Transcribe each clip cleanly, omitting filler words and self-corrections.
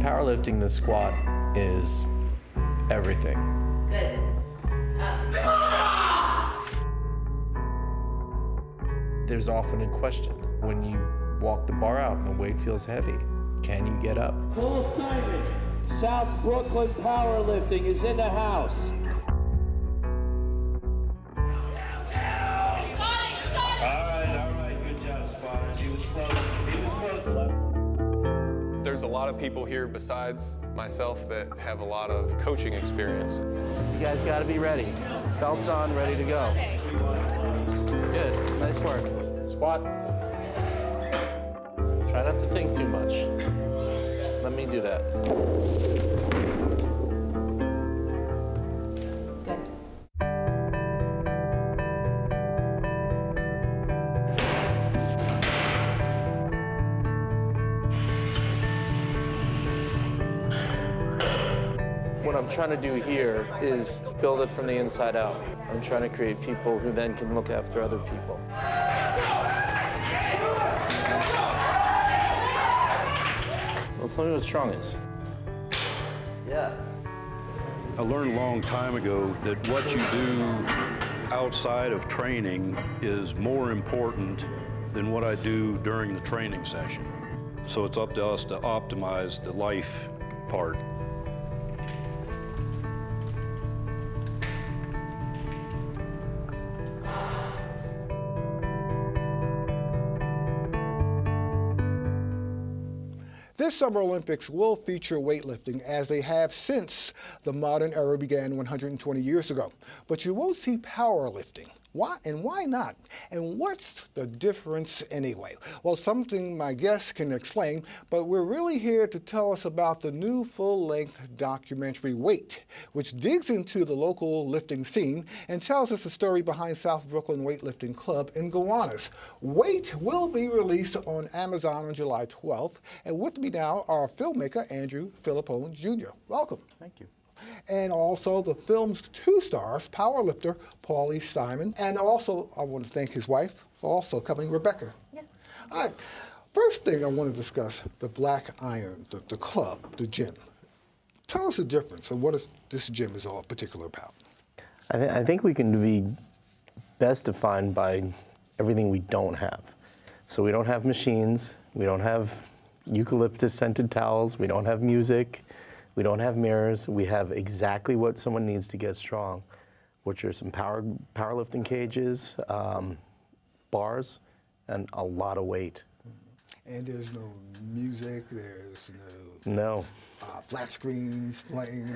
powerlifting, the squat is everything. Good. There's often a question when you walk the bar out and the weight feels heavy. Can you get up? Paulie Steinman, South Brooklyn Powerlifting is in the house. All right, good job, spotters. He was close. There's a lot of people here besides myself that have a lot of coaching experience. You guys got to be ready. Belts on, ready to go. Good, nice work. Squat. Try not to think too much. Let me do that. Good. What I'm trying to do here is build it from the inside out. I'm trying to create people who then can look after other people. Well, tell me what strong is. Yeah. I learned a long time ago that what you do outside of training is more important than what I do during the training session. So it's up to us to optimize the life part. This Summer Olympics will feature weightlifting as they have since the modern era began 120 years ago. But you won't see powerlifting. Why and why not? And what's the difference anyway? Well, something my guests can explain, but we're really here to tell us about the new full-length documentary, Weight, which digs into the local lifting scene and tells us the story behind South Brooklyn Weightlifting Club in Gowanus. Weight will be released on Amazon on July 12th, and with me now are filmmaker Andrew Fillippone Jr. Welcome. Thank you. And also the film's two stars, powerlifter Paulie Steinman, and also I want to thank his wife for also coming, Rebecca. Yeah. All right, first thing I want to discuss, the Black Iron, the club, the gym. Tell us the difference and what is this gym is all particular about. I think we can be best defined by everything we don't have. So we don't have machines, we don't have eucalyptus scented towels, we don't have music, we don't have mirrors. We have exactly what someone needs to get strong, which are some powerlifting cages, bars, and a lot of weight. And there's no music, there's no flat screens playing,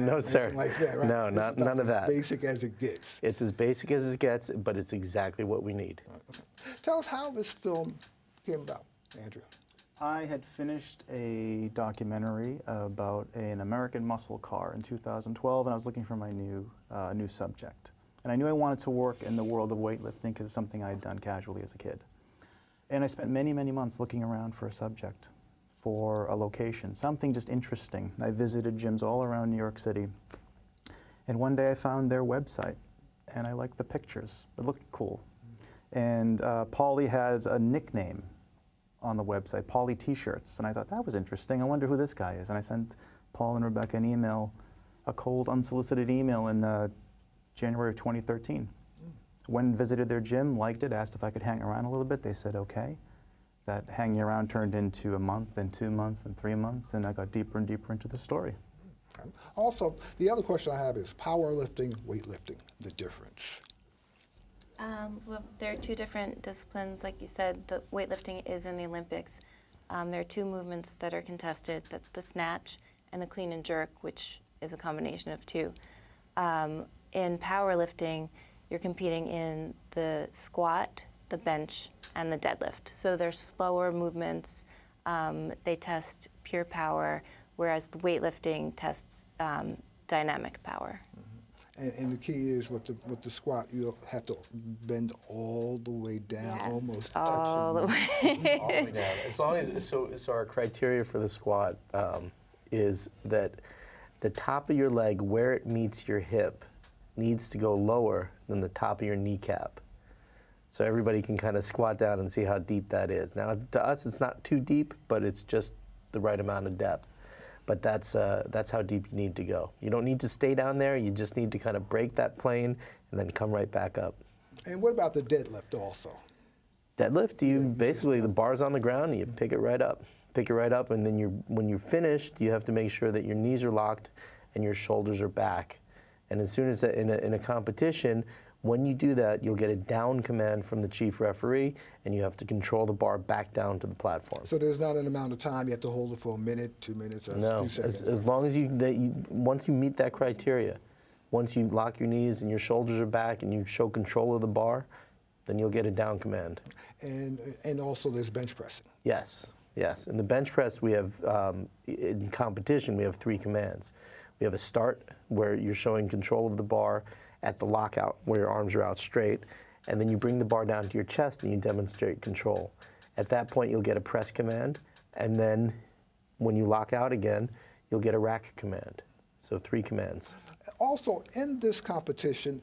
no, sir. Like that, right? No, none of that. As basic as it gets. It's as basic as it gets, but it's exactly what we need. Okay. Tell us how this film came about, Andrew. I had finished a documentary about an American muscle car in 2012, and I was looking for my new subject. And I knew I wanted to work in the world of weightlifting because it was something I had done casually as a kid. And I spent many, many months looking around for a subject, for a location, something just interesting. I visited gyms all around New York City, and one day I found their website, and I liked the pictures. It looked cool. And Paulie has a nickname on the website, Paulie T-shirts, and I thought that was interesting. I wonder who this guy is. And I sent Paul and Rebecca an email, a cold, unsolicited email in January of 2013. Went and visited their gym, liked it, asked if I could hang around a little bit. They said okay. That hanging around turned into a month, then 2 months, then 3 months, and I got deeper and deeper into the story. Okay. Also, the other question I have is powerlifting, weightlifting, the difference. Well, there are two different disciplines. Like you said, the weightlifting is in the Olympics. There are two movements that are contested. That's the snatch and the clean and jerk, which is a combination of two. In powerlifting, you're competing in the squat, the bench, and the deadlift. So they're slower movements. They test pure power, whereas the weightlifting tests dynamic power. And the key is with the squat, you have to bend all the way down, Yes, almost all touching. the way. All the way down. As long as so our criteria for the squat is that the top of your leg, where it meets your hip, needs to go lower than the top of your kneecap. So everybody can kind of squat down and see how deep that is. Now, to us, it's not too deep, but it's just the right amount of depth. but that's how deep you need to go. You don't need to stay down there. You just need to kind of break that plane and then come right back up. And what about the deadlift also? Deadlift, basically the bar's on the ground and you pick it right up. Pick it right up, and then when you're finished, you have to make sure that your knees are locked and your shoulders are back. And as soon as in a competition, when you do that, you'll get a down command from the chief referee, and you have to control the bar back down to the platform. So there's not an amount of time you have to hold it for a minute, 2 minutes, or No, 2 seconds? as long as once you meet that criteria, once you lock your knees and your shoulders are back and you show control of the bar, then you'll get a down command. And also there's bench pressing. Yes, yes. In the bench press, we have, in competition, we have 3 commands. We have a start, where you're showing control of the bar at the lockout, where your arms are out straight, and then you bring the bar down to your chest and you demonstrate control. At that point, you'll get a press command, and then when you lock out again, you'll get a rack command. So 3 commands. Also, in this competition,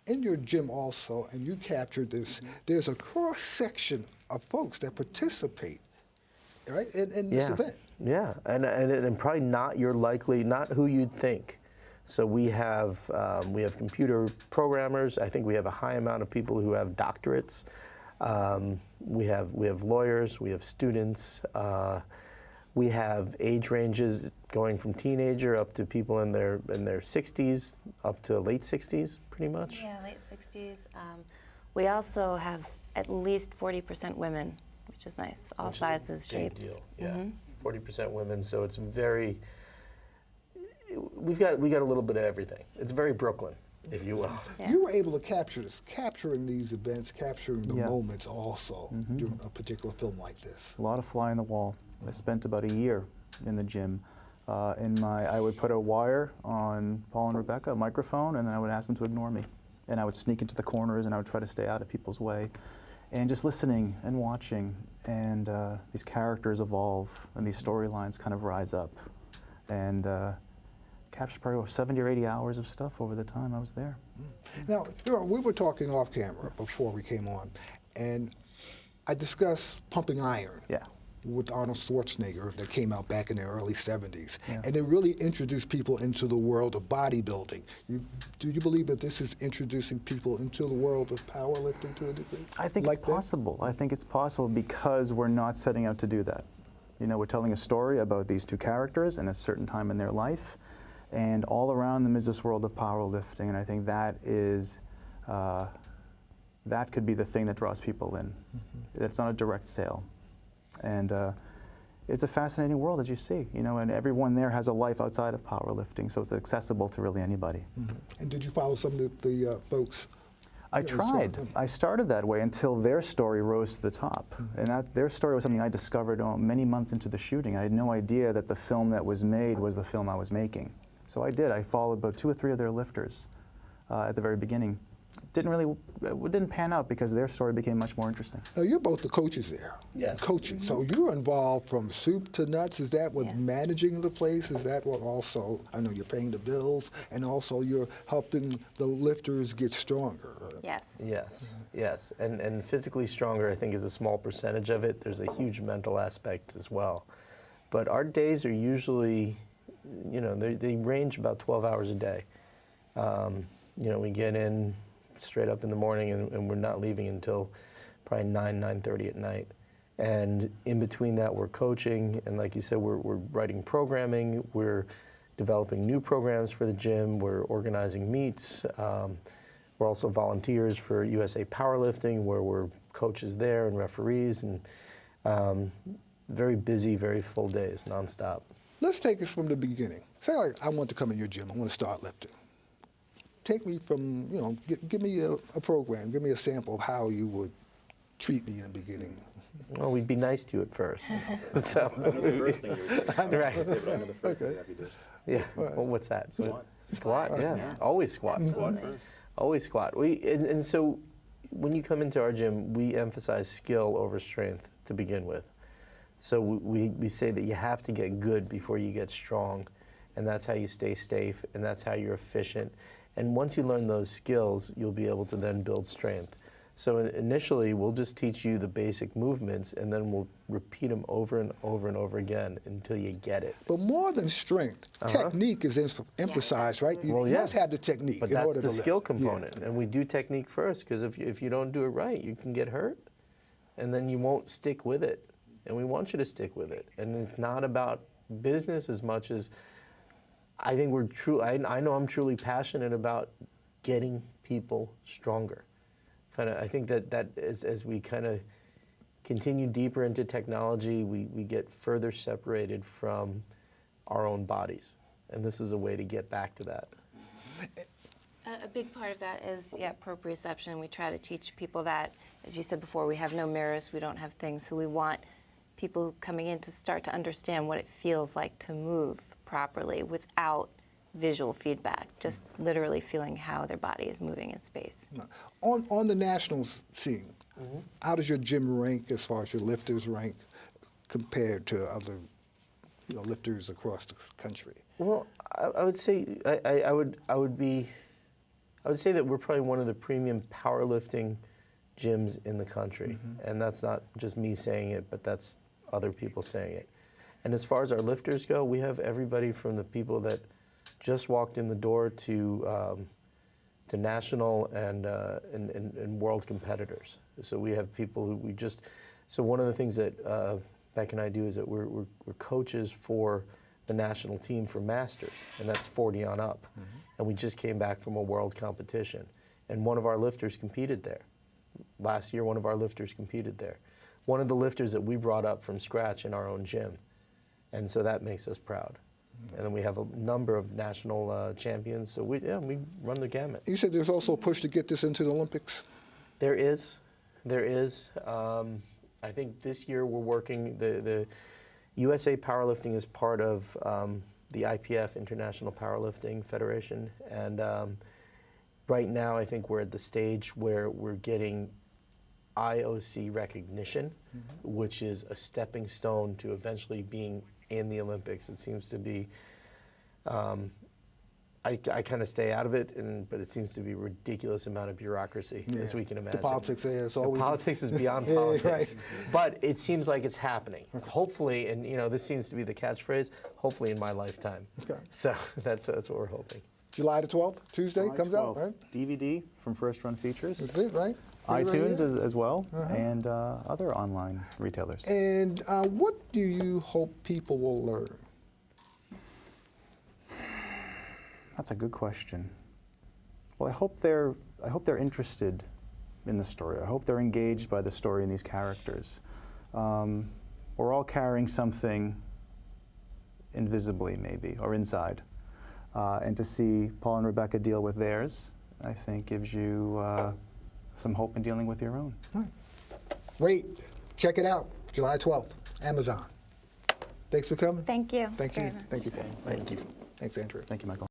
in your gym also, and you captured this, there's a cross-section of folks that participate, right, in this event. Yeah, and probably not who you'd think. So we have computer programmers. I think we have a high amount of people who have doctorates. We have lawyers. We have students. We have age ranges going from teenager up to people in their 60s, up to late 60s, pretty much. Yeah, late 60s. We also have at least 40% women, which is nice. All sizes, shapes. Big deal. Yeah, 40% women. So it's very. We got a little bit of everything. It's very Brooklyn, if you will. Yeah. You were able to capture this, capturing these events, capturing the moments also during a particular film like this. A lot of fly on the wall. I spent about a year in the gym. I would put a wire on Paul and Rebecca, a microphone, and then I would ask them to ignore me. And I would sneak into the corners and I would try to stay out of people's way. And just listening and watching, and these characters evolve and these storylines kind of rise up. And captured probably 70 or 80 hours of stuff over the time I was there. Now, we were talking off camera before we came on, and I discussed Pumping Iron. Yeah. With Arnold Schwarzenegger that came out back in the early 70s. Yeah. And it really introduced people into the world of bodybuilding. Do you believe that this is introducing people into the world of powerlifting to a degree? I think it's possible. I think it's possible because we're not setting out to do that. You know, we're telling a story about these 2 characters in a certain time in their life, and all around them is this world of powerlifting, and I think that is, that could be the thing that draws people in. It's not a direct sale. And it's a fascinating world, as you see, you know, and everyone there has a life outside of powerlifting, so it's accessible to really anybody. And did you follow some of the folks? I tried. I started that way until their story rose to the top. And their story was something I discovered many months into the shooting. I had no idea that the film that was made was the film I was making. So I did. I followed about 2 or 3 of their lifters at the very beginning. It didn't pan out because their story became much more interesting. Now, you're both the coaches there. Yes. Coaching. So you're involved from soup to nuts. Is that what managing the place? Is that what also, I know you're paying the bills, and also you're helping the lifters get stronger? Yes. Yes, yes. And physically stronger, I think, is a small percentage of it. There's a huge mental aspect as well. But our days are usually, you know, they range about 12 hours a day. You know, we get in straight up in the morning, and we're not leaving until probably 9:30 at night. And in between that, we're coaching, and like you said, we're writing programming, we're developing new programs for the gym, we're organizing meets. We're also volunteers for USA Powerlifting, where we're coaches there and referees, and very busy, very full days, nonstop. Let's take us from the beginning. Say, I want to come in your gym, I want to start lifting. Take me from, you know, give me a program, give me a sample of how you would treat me in the beginning. Well, we'd be nice to you at first. So, right. Yeah. Well, what's that? Squat. Yeah. Always squat. Always squat. And so, when you come into our gym, we emphasize skill over strength to begin with. So we say that you have to get good before you get strong, and that's how you stay safe, and that's how you're efficient. And once you learn those skills, you'll be able to then build strength. So initially, we'll just teach you the basic movements, and then we'll repeat them over and over and over again until you get it. But more than strength, technique is emphasized, right? You must have the technique but in that's order the to skill lift. component, Yeah. and we do technique first, because if you don't do it right, you can get hurt, and then you won't stick with it. And we want you to stick with it. And it's not about business as much as I think we're true. I know I'm truly passionate about getting people stronger. I think that as we kind of continue deeper into technology, we get further separated from our own bodies. And this is a way to get back to that. A big part of that is, proprioception. We try to teach people that, as you said before, we have no mirrors, we don't have things, so we want people coming in to start to understand what it feels like to move properly without visual feedback, just literally feeling how their body is moving in space. On the national scene, how does your gym rank as far as your lifters rank compared to other lifters across the country? Well, I would say I would say that we're probably one of the premium powerlifting gyms in the country, and that's not just me saying it, but that's other people saying it. And as far as our lifters go, we have everybody from the people that just walked in the door to national and world competitors. So we have people who so one of the things that Beck and I do is that we're coaches for the national team for masters, and that's 40 on up. And we just came back from a world competition, and one of our lifters competed there. Last year, one of our lifters competed there. One of the lifters that we brought up from scratch in our own gym. And so that makes us proud. And then we have a number of national champions, so we run the gamut. You said there's also a push to get this into the Olympics? There is. I think this year we're working, the USA Powerlifting is part of the IPF, International Powerlifting Federation, and right now I think we're at the stage where we're getting IOC recognition, which is a stepping stone to eventually being in the Olympics. It seems to be, I kind of stay out of it, but it seems to be a ridiculous amount of bureaucracy, as we can imagine. The politics there is always... The politics is beyond politics. But it seems like it's happening. Hopefully, and this seems to be the catchphrase, hopefully in my lifetime. Okay. So that's what we're hoping. July the 12th, Tuesday, July comes 12th. out, right? DVD from First Run Features. That's it, right? iTunes as well, and other online retailers. And what do you hope people will learn? That's a good question. Well, I hope they're interested in the story. I hope they're engaged by the story and these characters. We're all carrying something invisibly, maybe, or inside. And to see Paul and Rebecca deal with theirs, I think gives you some hope in dealing with your own. All right. Wait, check it out, July 12th, Amazon. Thanks for coming. Thank you. Thank you. very much. Thank you, Paul. Thank you. Thanks, Andrew. Thank you, Michael.